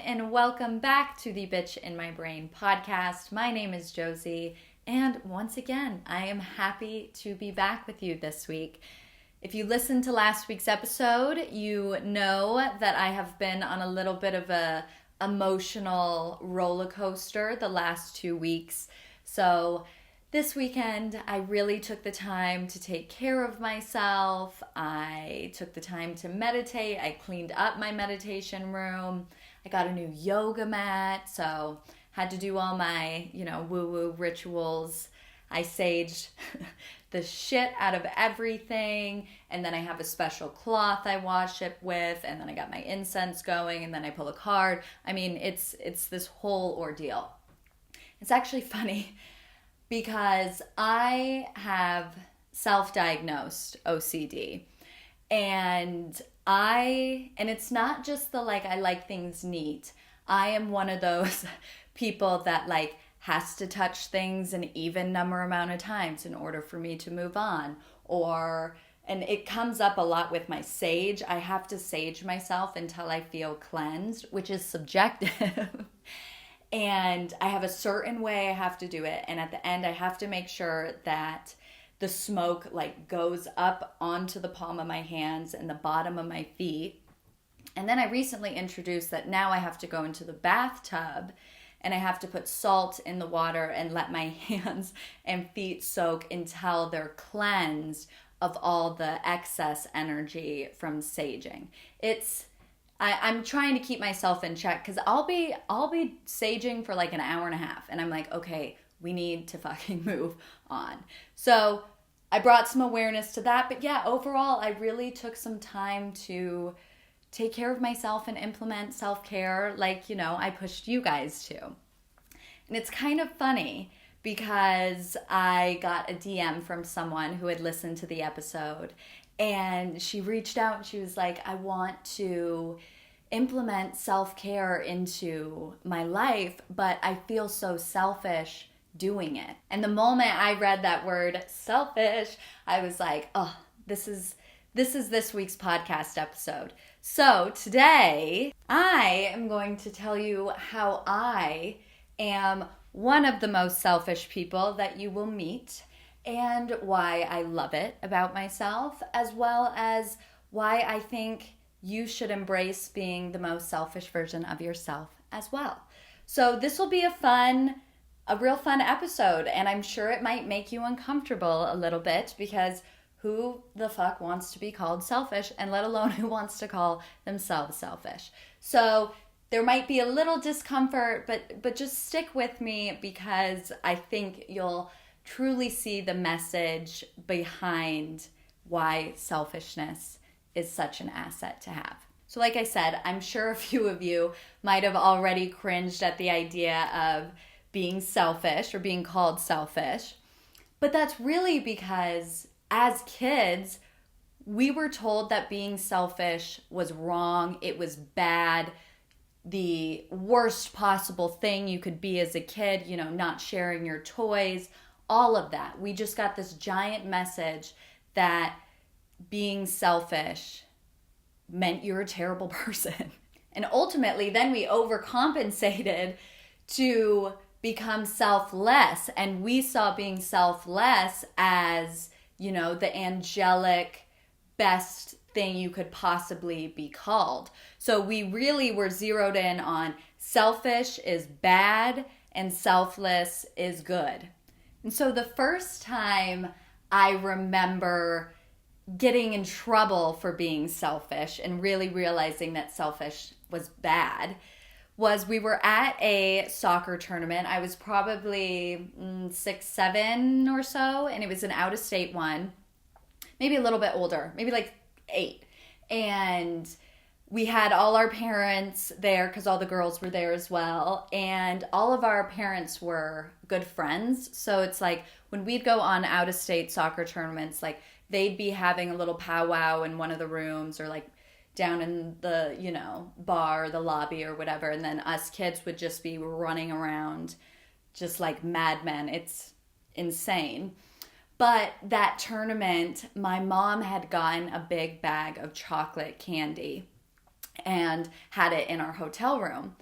and welcome back to the Bitch in My Brain podcast. My name is Josie, and once again, I am happy to be back with you this week. If you listened to last week's episode, you know that I have been on a little bit of a emotional roller coaster the last 2 weeks. So this weekend, I really took the time to take care of myself. I took the time to meditate. I cleaned up my meditation room. I got a new yoga mat, so had to do all my, woo-woo rituals. I saged the shit out of everything, and then I have a special cloth I wash it with, and then I got my incense going, and then I pull a card. I mean, it's this whole ordeal. It's actually funny because I have self-diagnosed OCD, and it's not just the I like things neat. I am one of those people that has to touch things an even number amount of times in order for me to move on. And it comes up a lot with my sage. I have to sage myself until I feel cleansed, which is subjective. And I have a certain way I have to do it. And at the end, I have to make sure that the smoke goes up onto the palm of my hands and the bottom of my feet. And then I recently introduced that now I have to go into the bathtub and I have to put salt in the water and let my hands and feet soak until they're cleansed of all the excess energy from saging. I'm trying to keep myself in check because I'll be saging for an hour and a half, and I'm like, okay, we need to fucking move on. So I brought some awareness to that, but yeah, overall, I really took some time to take care of myself and implement self-care I pushed you guys to. And it's kind of funny because I got a DM from someone who had listened to the episode, and she reached out and she was like, I want to implement self-care into my life, but I feel so selfish doing it. And the moment I read that word selfish, I was like, oh, this is this week's podcast episode. So today I am going to tell you how I am one of the most selfish people that you will meet, and why I love it about myself, as well as why I think you should embrace being the most selfish version of yourself as well. So this will be a real fun episode, and I'm sure it might make you uncomfortable a little bit because who the fuck wants to be called selfish, and let alone who wants to call themselves selfish? So there might be a little discomfort, but just stick with me because I think you'll truly see the message behind why selfishness is such an asset to have. So like I said, I'm sure a few of you might have already cringed at the idea of being selfish or being called selfish. But that's really because as kids, we were told that being selfish was wrong, it was bad, the worst possible thing you could be as a kid, not sharing your toys, all of that. We just got this giant message that being selfish meant you're a terrible person. And ultimately, then we overcompensated to become selfless. And we saw being selfless as, the angelic best thing you could possibly be called. So we really were zeroed in on selfish is bad and selfless is good. And so the first time I remember getting in trouble for being selfish and really realizing that selfish was bad was we were at a soccer tournament. I was probably 6, 7 or so, and it was an out-of-state one, maybe a little bit older, maybe 8. And we had all our parents there because all the girls were there as well. And all of our parents were good friends. So it's when we'd go on out-of-state soccer tournaments, they'd be having a little powwow in one of the rooms or down in the, bar, the lobby or whatever. And then us kids would just be running around just like madmen. It's insane. But that tournament, my mom had gotten a big bag of chocolate candy and had it in our hotel room.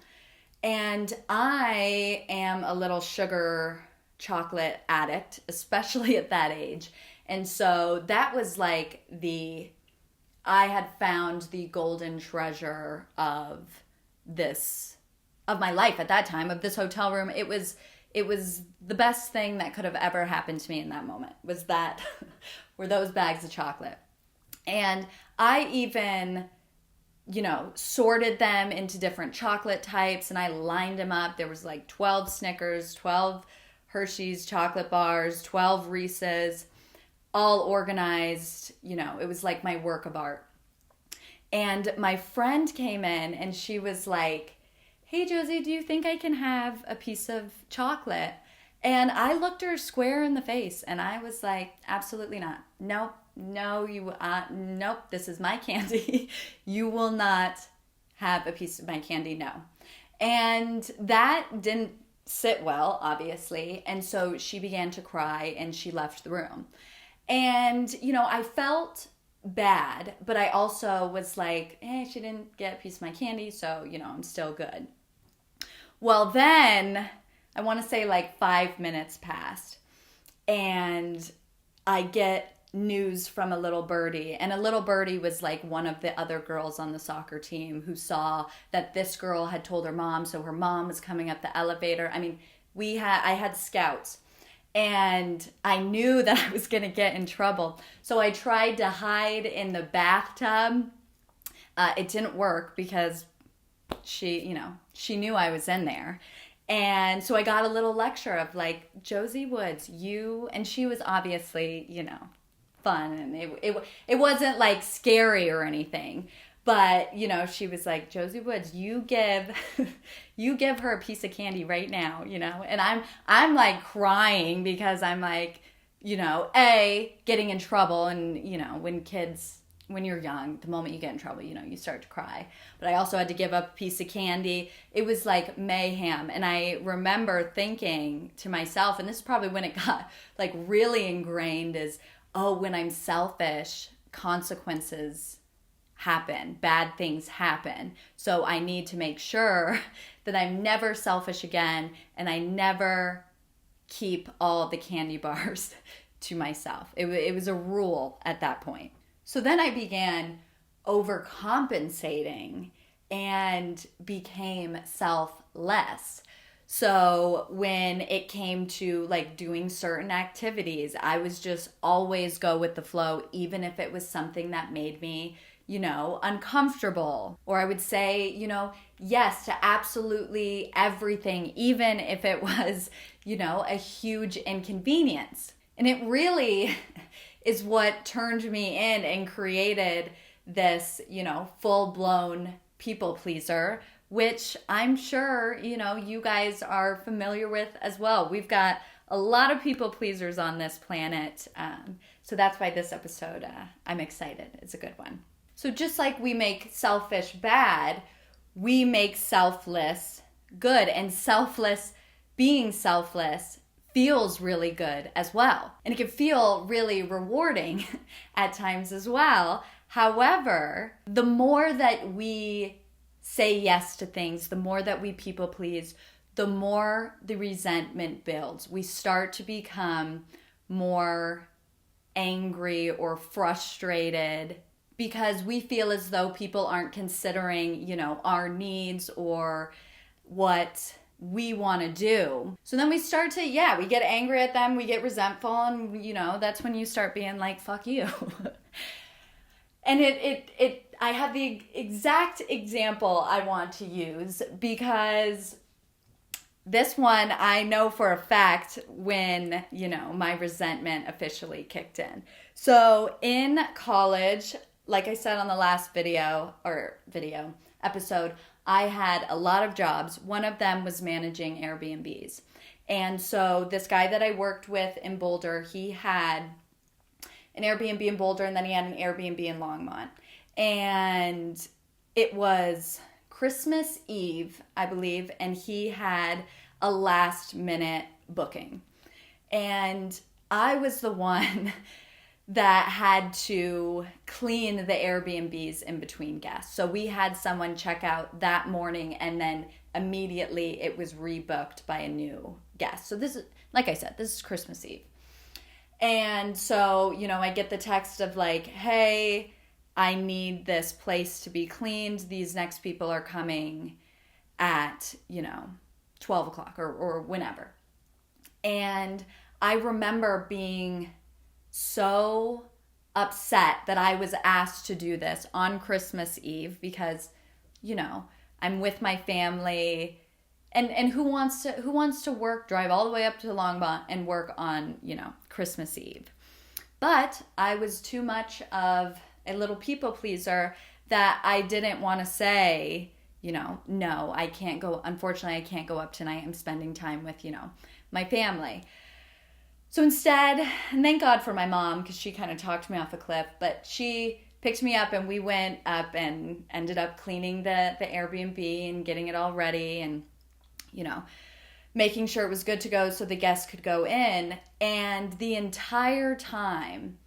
And I am a little sugar chocolate addict, especially at that age. And so that was like I had found the golden treasure of my life at that time, of this hotel room. It was the best thing that could have ever happened to me in that moment, were those bags of chocolate. And I even, sorted them into different chocolate types, and I lined them up. There was like 12 Snickers, 12 Hershey's chocolate bars, 12 Reese's, all organized. It was like my work of art. And my friend came in and she was like, "Hey Josie, do you think I can have a piece of chocolate?" And I looked her square in the face and I was like, "Absolutely not. Nope. No, nope, this is my candy. You will not have a piece of my candy, no." And that didn't sit well, obviously. And so she began to cry and she left the room. And, I felt bad, but I also was like, she didn't get a piece of my candy, so, I'm still good. Well, then, I want to say like 5 minutes passed, and I get news from a little birdie, and a little birdie was like one of the other girls on the soccer team who saw that this girl had told her mom, so her mom was coming up the elevator. I mean, I had scouts, and I knew that I was going to get in trouble, so I tried to hide in the bathtub. It didn't work because she knew I was in there. And so I got a little lecture of like, "Josie Woods, and she was obviously, fun, and it wasn't like scary or anything, but she was like, "Josie Woods, you give her a piece of candy right now," and I'm like crying because I'm like, getting in trouble, and when you're young, the moment you get in trouble, you start to cry. But I also had to give up a piece of candy. It was like mayhem. And I remember thinking to myself, and this is probably when it got like really ingrained, is, when I'm selfish, consequences happen, bad things happen. So I need to make sure that I'm never selfish again, and I never keep all the candy bars to myself. It was a rule at that point. So then I began overcompensating and became selfless. So when it came to like doing certain activities, I was just always go with the flow, even if it was something that made me, uncomfortable. Or I would say, yes to absolutely everything, even if it was, a huge inconvenience. And it really is what turned me in and created this, full-blown people pleaser, which I'm sure, you guys are familiar with as well. We've got a lot of people pleasers on this planet. So that's why this episode, I'm excited. It's a good one. So just like we make selfish bad, we make selfless good. And being selfless feels really good as well. And it can feel really rewarding at times as well. However, the more that we say yes to things, the more that we people please, the more the resentment builds. We start to become more angry or frustrated because we feel as though people aren't considering, our needs or what we want to do. So then we start to, we get angry at them, we get resentful, and that's when you start being like, "Fuck you." And I have the exact example I want to use because this one I know for a fact when, my resentment officially kicked in. So in college, like I said on the last video episode, I had a lot of jobs. One of them was managing Airbnbs. And so this guy that I worked with in Boulder, he had an Airbnb in Boulder, and then he had an Airbnb in Longmont. And it was Christmas Eve, I believe, and he had a last minute booking. And I was the one that had to clean the Airbnbs in between guests. So we had someone check out that morning, and then immediately it was rebooked by a new guest. So this is, like I said, this is Christmas Eve. And so, I get the text of like, hey, I need this place to be cleaned. These next people are coming at, 12 o'clock or whenever. And I remember being so upset that I was asked to do this on Christmas Eve because, I'm with my family, and who wants to work, drive all the way up to Longmont and work on, Christmas Eve. But I was too much of a little people pleaser that I didn't want to say, no, I can't go. Unfortunately, I can't go up tonight. I'm spending time with, my family. So instead, and thank God for my mom, because she kind of talked me off a cliff, but she picked me up and we went up and ended up cleaning the Airbnb and getting it all ready and, making sure it was good to go so the guests could go in. And the entire time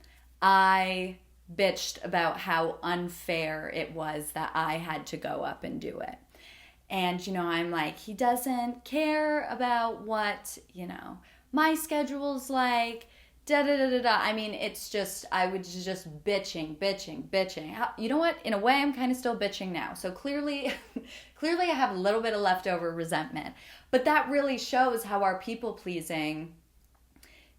I bitched about how unfair it was that I had to go up and do it. And, I'm like, he doesn't care about what, my schedule's like, da-da-da-da-da. I mean, it's just, I was just bitching. You know what? In a way, I'm kind of still bitching now. So clearly I have a little bit of leftover resentment. But that really shows how our people-pleasing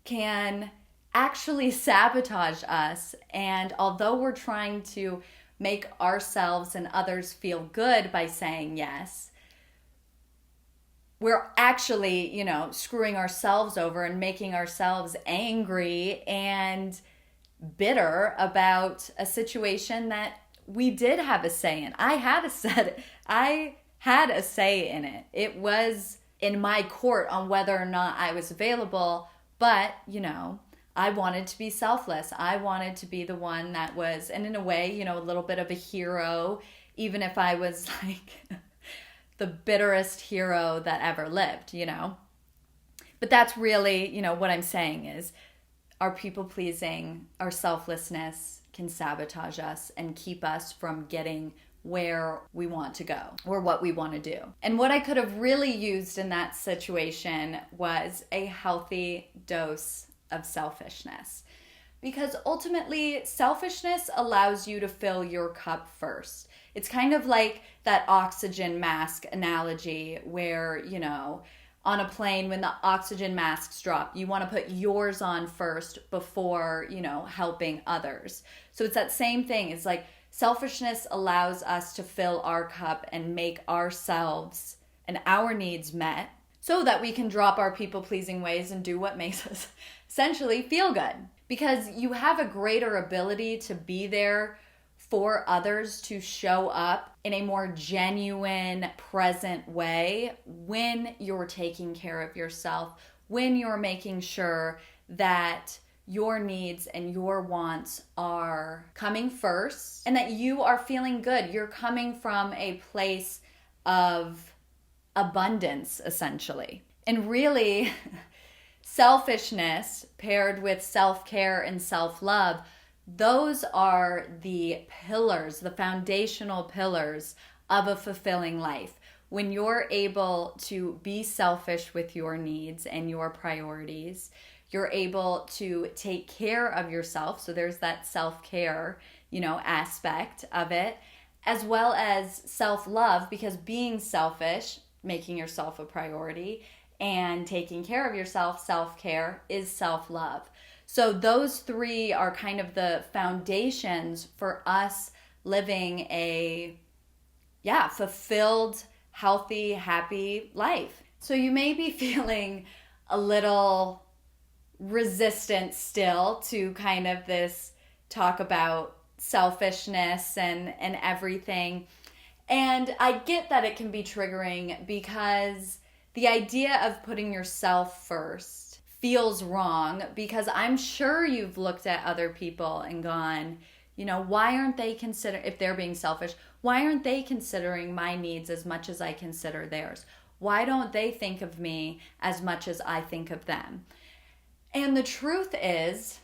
can actually sabotage us. And although we're trying to make ourselves and others feel good by saying yes, we're actually, screwing ourselves over and making ourselves angry and bitter about a situation that we did have a say in. I had a say in it. It was in my court on whether or not I was available, but, I wanted to be selfless. I wanted to be the one that was, and in a way, a little bit of a hero, even if I was like the bitterest hero that ever lived, But that's really, what I'm saying is our people-pleasing, our selflessness can sabotage us and keep us from getting where we want to go or what we want to do. And what I could have really used in that situation was a healthy dose of selfishness. Because ultimately, selfishness allows you to fill your cup first. It's kind of like that oxygen mask analogy where, on a plane, when the oxygen masks drop, you want to put yours on first before, helping others. So it's that same thing. It's like selfishness allows us to fill our cup and make ourselves and our needs met so that we can drop our people-pleasing ways and do what makes us essentially feel good. Because you have a greater ability to be there for others, to show up in a more genuine, present way when you're taking care of yourself, when you're making sure that your needs and your wants are coming first and that you are feeling good. You're coming from a place of abundance, essentially. And really, selfishness paired with self-care and self-love, those are the pillars, the foundational pillars of a fulfilling life. When you're able to be selfish with your needs and your priorities, you're able to take care of yourself. So there's that self-care, aspect of it, as well as self-love, because being selfish, making yourself a priority, and taking care of yourself, self-care, is self-love. So those three are kind of the foundations for us living a, fulfilled, healthy, happy life. So you may be feeling a little resistant still to kind of this talk about selfishness and everything. And I get that it can be triggering because the idea of putting yourself first feels wrong, because I'm sure you've looked at other people and gone, why aren't they if they're being selfish, why aren't they considering my needs as much as I consider theirs? Why don't they think of me as much as I think of them? And the truth is,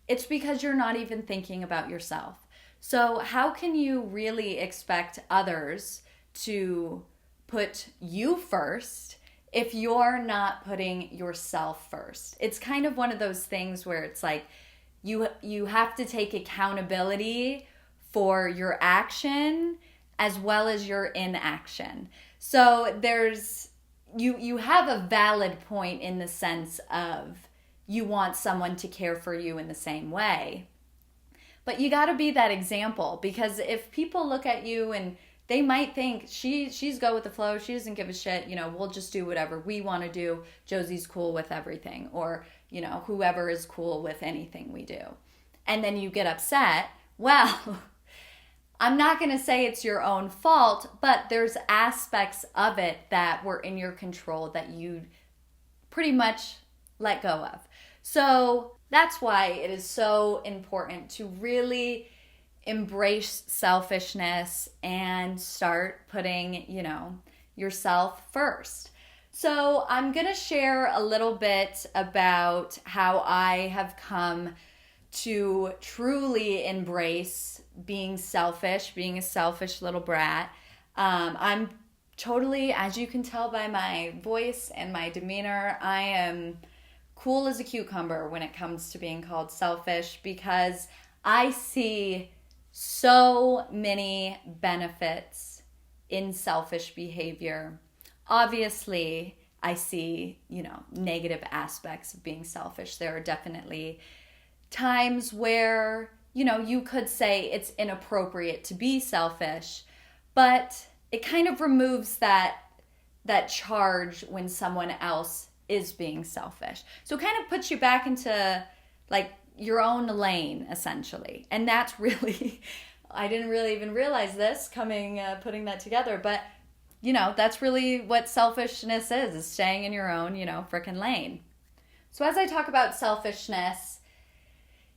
it's because you're not even thinking about yourself. So how can you really expect others to put you first if you're not putting yourself first? It's kind of one of those things where it's like you have to take accountability for your action as well as your inaction. So there's you have a valid point in the sense of you want someone to care for you in the same way. But you got to be that example, because if people look at you and they might think she's go with the flow, she doesn't give a shit, we'll just do whatever we want to do. Josie's cool with everything, or whoever is cool with anything we do. And then you get upset. Well, I'm not going to say it's your own fault, but there's aspects of it that were in your control that you pretty much let go of. So that's why it is so important to really embrace selfishness and start putting, yourself first. So I'm going to share a little bit about how I have come to truly embrace being selfish, being a selfish little brat. I'm totally, as you can tell by my voice and my demeanor, I am cool as a cucumber when it comes to being called selfish, because I see so many benefits in selfish behavior. Obviously, I see, negative aspects of being selfish. There are definitely times where, you could say it's inappropriate to be selfish, but it kind of removes that charge when someone else is being selfish. So it kind of puts you back into like your own lane, essentially. And that's really, I didn't really even realize this putting that together, but that's really what selfishness is staying in your own, frickin' lane. So as I talk about selfishness,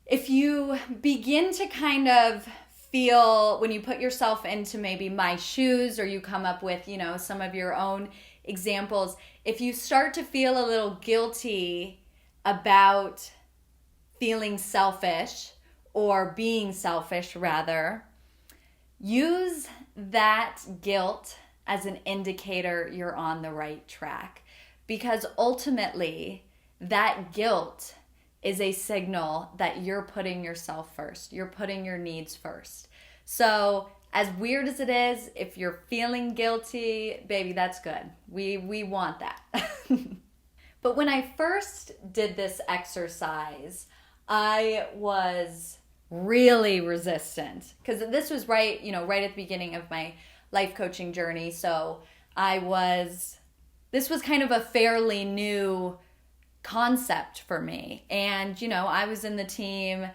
if you begin to kind of feel, when you put yourself into maybe my shoes, or you come up with, some of your own examples, if you start to feel a little guilty about feeling selfish, or being selfish rather, use that guilt as an indicator you're on the right track. Because ultimately, that guilt is a signal that you're putting yourself first. You're putting your needs first. So as weird as it is, if you're feeling guilty, baby, that's good. We want that. But when I first did this exercise, I was really resistant, because this was right at the beginning of my life coaching journey. So this was kind of a fairly new concept for me. And, I was in the team,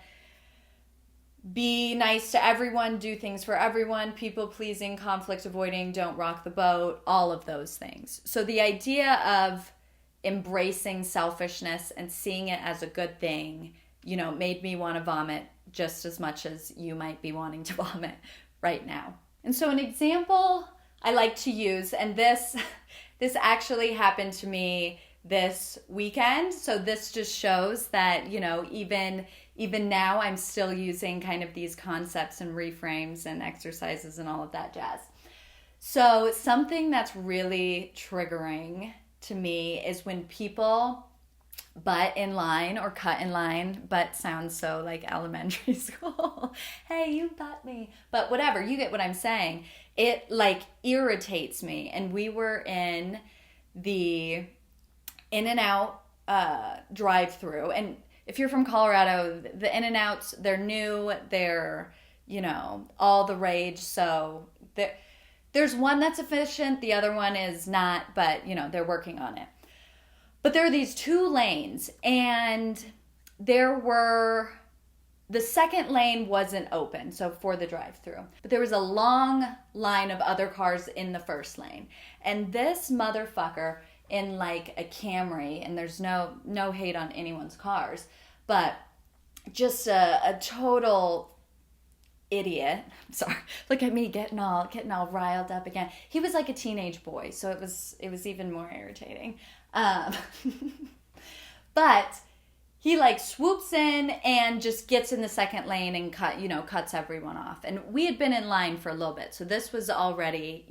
be nice to everyone, do things for everyone, people pleasing, conflict avoiding, don't rock the boat, all of those things. So the idea of embracing selfishness and seeing it as a good thing, made me want to vomit just as much as you might be wanting to vomit right now. And so an example I like to use, and this actually happened to me this weekend. So this just shows that, even now I'm still using kind of these concepts and reframes and exercises and all of that jazz. So something that's really triggering to me is when people butt in line, or cut in line. Butt sounds so like elementary school. Hey, you butt me. But whatever, you get what I'm saying. It like irritates me. And we were in the In-N-Out drive-through. And if you're from Colorado, the In-N-Outs, they're new. They're, all the rage. So there's one that's efficient. The other one is not, but, they're working on it. But there are these two lanes, and the second lane wasn't open, so for the drive-through. But there was a long line of other cars in the first lane. And this motherfucker in like a Camry, and there's no hate on anyone's cars, but just a total idiot. I'm sorry. Look at me getting all riled up again. He was like a teenage boy, so it was even more irritating. But he like swoops in and just gets in the second lane and cuts everyone off. And we had been in line for a little bit, so this was already,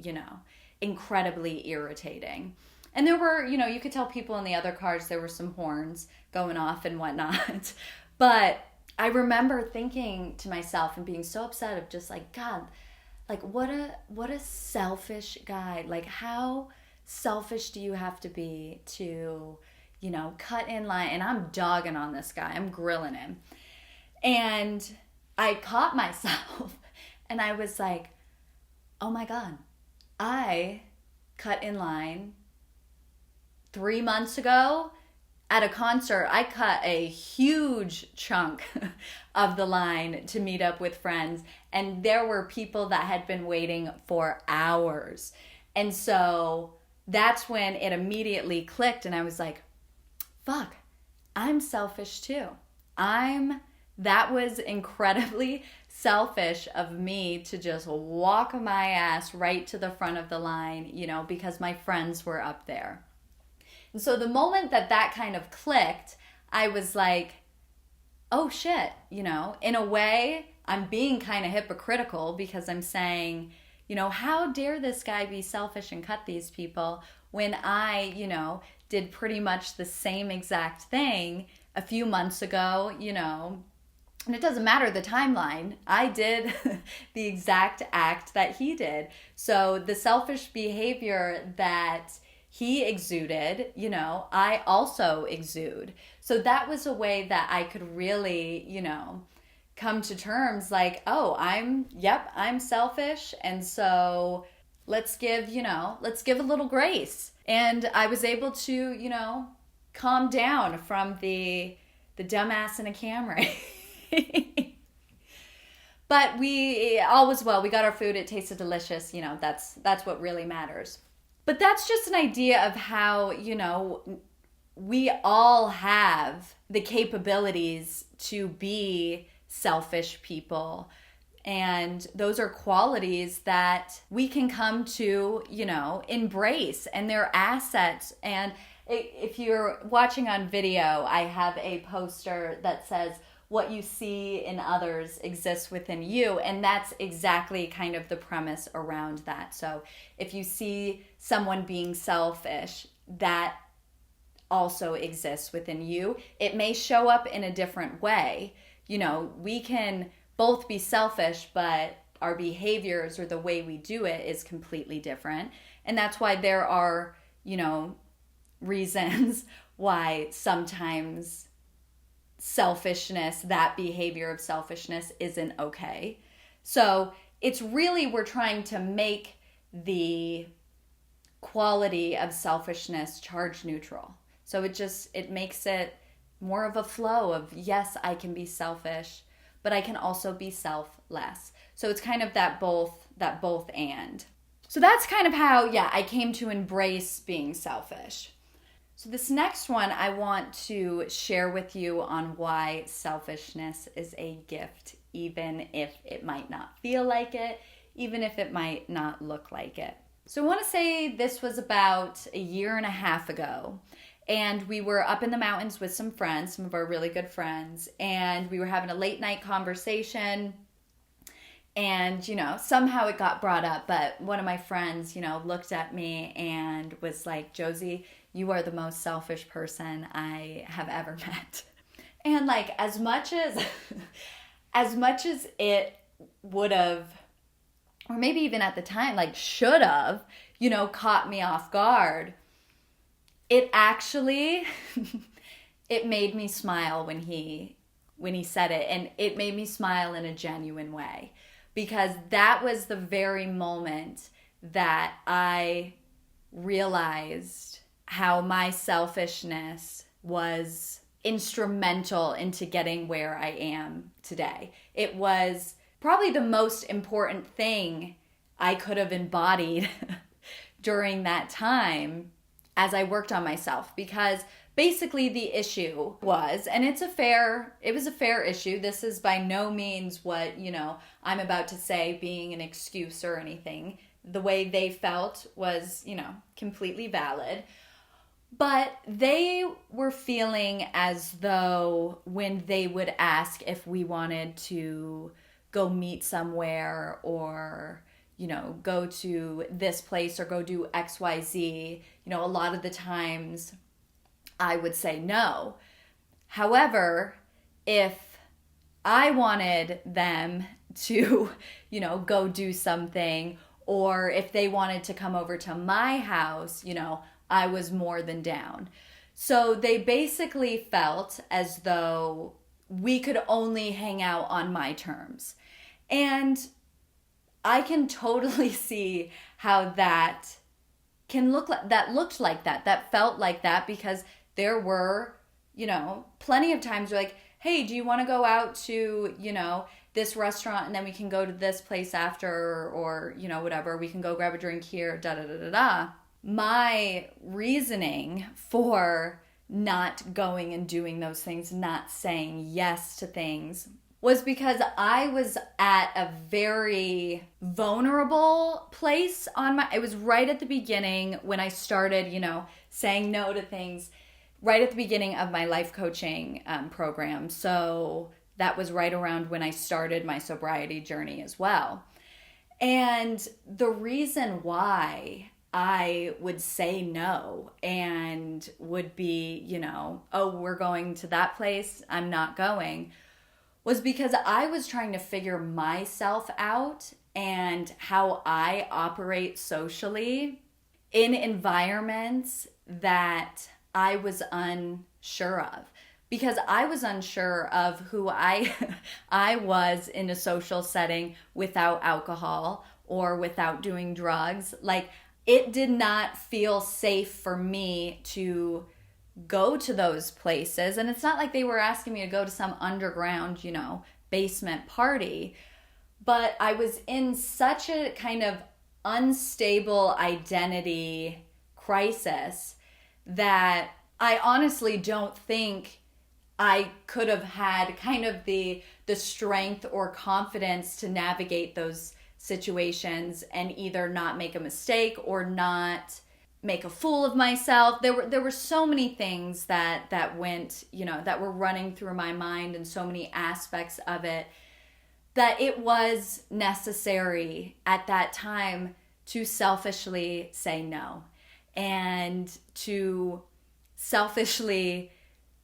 incredibly irritating. And there were, you could tell people in the other cars, there were some horns going off and whatnot. But I remember thinking to myself and being so upset of just like, God, like what a selfish guy. Like, how selfish do you have to be to, cut in line? And I'm dogging on this guy. I'm grilling him. And I caught myself and I was like, oh my God, I cut in line 3 months ago at a concert. I cut a huge chunk of the line to meet up with friends. And there were people that had been waiting for hours. And so that's when it immediately clicked. And I was like, fuck, I'm selfish too. That was incredibly selfish of me to just walk my ass right to the front of the line, because my friends were up there. And so the moment that kind of clicked, I was like, oh shit, in a way, I'm being kind of hypocritical because I'm saying, how dare this guy be selfish and cut these people when I, did pretty much the same exact thing a few months ago, and it doesn't matter the timeline. I did the exact act that he did. So the selfish behavior that he exuded, I also exude. So that was a way that I could really, come to terms like, oh, I'm selfish. And so let's give a little grace. And I was able to, calm down from the dumbass in a Camry. But all was well. We got our food. It tasted delicious. That's what really matters. But that's just an idea of how, we all have the capabilities to be selfish people. And those are qualities that we can come to, embrace, and they're assets. And if you're watching on video, I have a poster that says, what you see in others exists within you. And that's exactly kind of the premise around that. So if you see someone being selfish, that also exists within you. It may show up in a different way. We can both be selfish, but our behaviors or the way we do it is completely different. And that's why there are, reasons why sometimes selfishness, that behavior of selfishness, isn't okay. So it's really, we're trying to make the quality of selfishness charge neutral. So it makes it more of a flow of, yes, I can be selfish, but I can also be selfless. So it's kind of that both and. So that's kind of how, I came to embrace being selfish. So this next one, I want to share with you on why selfishness is a gift, even if it might not feel like it, even if it might not look like it. So I want to say this was about 1.5 years ago. And we were up in the mountains with some friends, some of our really good friends, and we were having a late night conversation. And, somehow it got brought up, but one of my friends, looked at me and was like, Josie, you are the most selfish person I have ever met. And like, as much as it would have, or maybe even at the time, like should have, caught me off guard, it actually, it made me smile when he said it. And it made me smile in a genuine way, because that was the very moment that I realized how my selfishness was instrumental into getting where I am today. It was probably the most important thing I could have embodied during that time as I worked on myself, because basically the issue was, and it was a fair issue. This is by no means what, I'm about to say being an excuse or anything. The way they felt was, completely valid. But they were feeling as though when they would ask if we wanted to go meet somewhere or, go to this place or go do XYZ, a lot of the times I would say no. However, if I wanted them to, go do something, or if they wanted to come over to my house, I was more than down. So they basically felt as though we could only hang out on my terms. And I can totally see how that can look like that felt like that, because there were, plenty of times where like, hey, do you want to go out to, this restaurant and then we can go to this place after, or, whatever, we can go grab a drink here, da da da da da. My reasoning for not going and doing those things, not saying yes to things, was because I was at a very vulnerable place it was right at the beginning when I started, saying no to things, right at the beginning of my life coaching program. So that was right around when I started my sobriety journey as well. And the reason why I would say no and would be, oh, we're going to that place, I'm not going, was because I was trying to figure myself out and how I operate socially in environments that I was unsure of. Because I was unsure of who I was in a social setting without alcohol or without doing drugs. Like, it did not feel safe for me to go to those places. And it's not like they were asking me to go to some underground, basement party. But I was in such a kind of unstable identity crisis that I honestly don't think I could have had kind of the strength or confidence to navigate those situations and either not make a mistake or not make a fool of myself. There were so many things that went, that were running through my mind, and so many aspects of it, that it was necessary at that time to selfishly say no, and to selfishly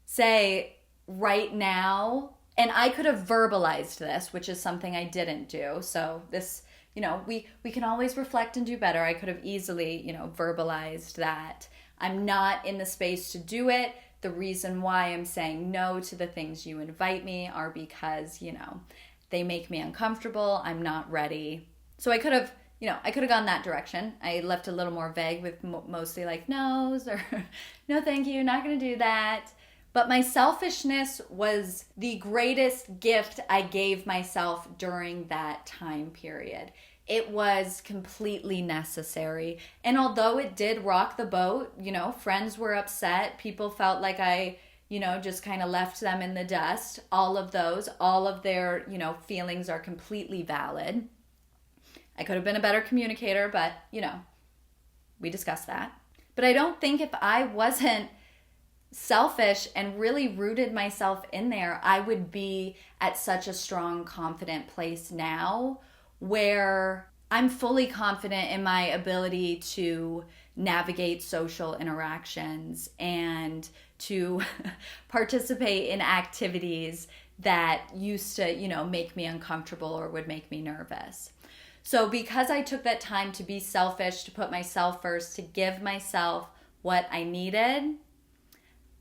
say right now. And I could have verbalized this, which is something I didn't do. So this, we can always reflect and do better. I could have easily, verbalized that I'm not in the space to do it. The reason why I'm saying no to the things you invite me are because, they make me uncomfortable. I'm not ready. So I could have gone that direction. I left a little more vague with mostly like no's or no, thank you, not going to do that. But my selfishness was the greatest gift I gave myself during that time period. It was completely necessary. And although it did rock the boat, friends were upset. People felt like I, just kind of left them in the dust. All of their, feelings are completely valid. I could have been a better communicator, but, we discussed that. But I don't think if I wasn't selfish and really rooted myself in there, I would be at such a strong, confident place now where I'm fully confident in my ability to navigate social interactions and to participate in activities that used to, make me uncomfortable or would make me nervous. So because I took that time to be selfish, to put myself first, to give myself what I needed,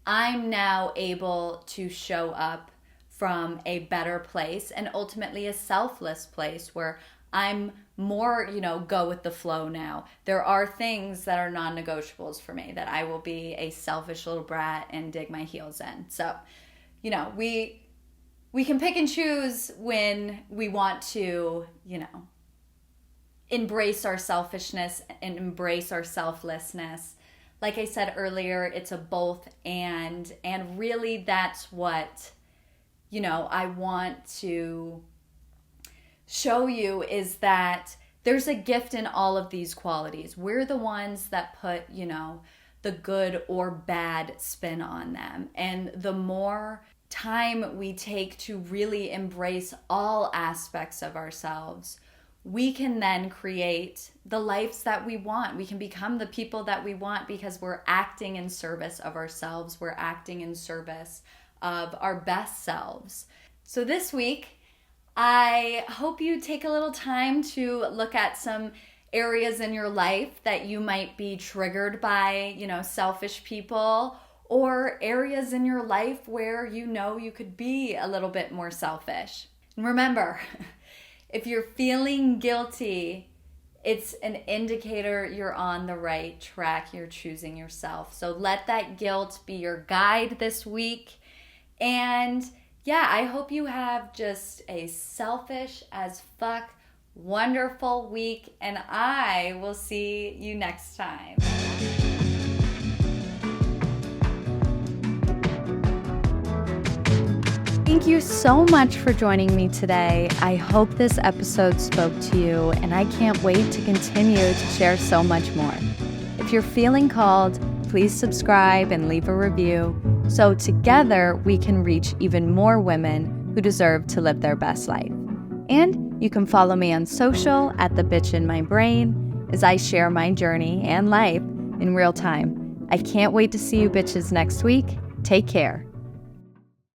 I'm now able to show up from a better place and ultimately a selfless place where I'm more, go with the flow now. There are things that are non-negotiables for me, that I will be a selfish little brat and dig my heels in. So, we can pick and choose when we want to, embrace our selfishness and embrace our selflessness. Like I said earlier, it's a both and really that's what, I want to show you, is that there's a gift in all of these qualities. We're the ones that put, the good or bad spin on them. And the more time we take to really embrace all aspects of ourselves, we can then create the lives that we want. We can become the people that we want because we're acting in service of ourselves. We're acting in service of our best selves. So this week, I hope you take a little time to look at some areas in your life that you might be triggered by, selfish people, or areas in your life where you could be a little bit more selfish. And remember, if you're feeling guilty, it's an indicator you're on the right track. You're choosing yourself. So let that guilt be your guide this week. And I hope you have just a selfish as fuck wonderful week, and I will see you next time. Thank you so much for joining me today. I hope this episode spoke to you, and I can't wait to continue to share so much more. If you're feeling called, please subscribe and leave a review so together we can reach even more women who deserve to live their best life. And you can follow me on social at The Bitch in My Brain as I share my journey and life in real time. I can't wait to see you bitches next week. Take care.